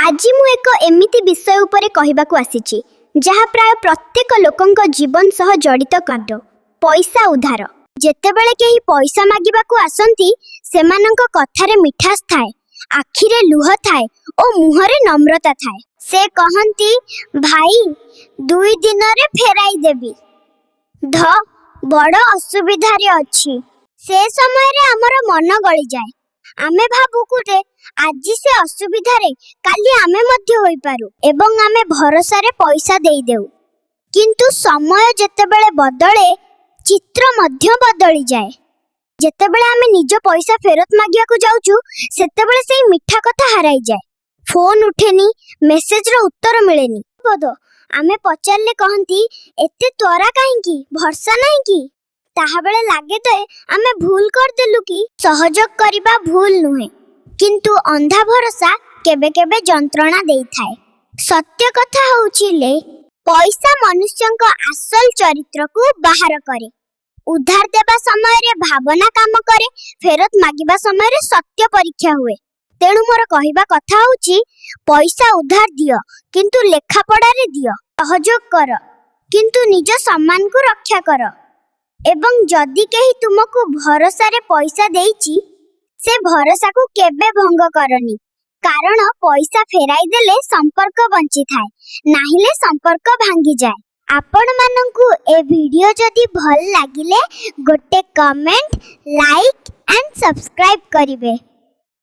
आज मु एक एमिति विषय उपरे कहबाकू आसीची जहा प्राय प्रत्येक लोकंक जीवन सह जड़ित कांड पैसा उधार। जेतेबेले केही पैसा मागिबाकू आसंती सेमानंक कथारे मिठास थाए, आखिरे लुह थाए ओ मुहरे नम्रता थाए। से कहंती भाई 2 दिन रे फेराई देबी, ध बड़ असुविधा रे अछि। से समय रे हमर मन गळी जाए, आमे भाबु कुटे आज से असुविधा रे काली आमे मध्य होई पारु एवं आमे भरोसा रे पैसा देई देउ। किंतु समय जेतेबेले बदले चित्र मध्य बदली जाए। जेतेबेले आमे निज पैसा फेरत मागिया को जाउचु सेतेबेले सेही मिठा कथा हराई जाए। फोन उठेनी, मेसेज रो उत्तर मिलेनी। बदो आमे पचारले कहंती एते त्वरा काहेकी, भरसा नाही की? ताहा बेले लागे तो आमे भूल कर देलु की। सहयोग करिबा भूल नुहे, किंतु अंधा भरोसा केबे केबे जंत्रणा देई थाए। सत्य कथा होउची ले पैसा मनुष्यंक आसल चरित्र को बाहर करे। उधार देबा समय रे भावना काम करे, फेरत मागिबा समय रे सत्य परीक्षा हुए। तेणु मोर कहिबा कथा होउची पैसा उधार दियो किंतु लेखा पड़ा रे दियो। सहयोग कर किंतु निज सम्मान को रक्षा कर। एवं जदि केही तुमको भरोसा रे पैसा देइची से भरोसा को केबे भंग करनी, कारण पैसा फेराई देले संपर्क बंची थाए, नाहिले संपर्क भांगी जाए। आपण मानंकु ए वीडियो जदि भल लागिले गोटे कमेंट, लाइक एंड सब्सक्राइब करिवे।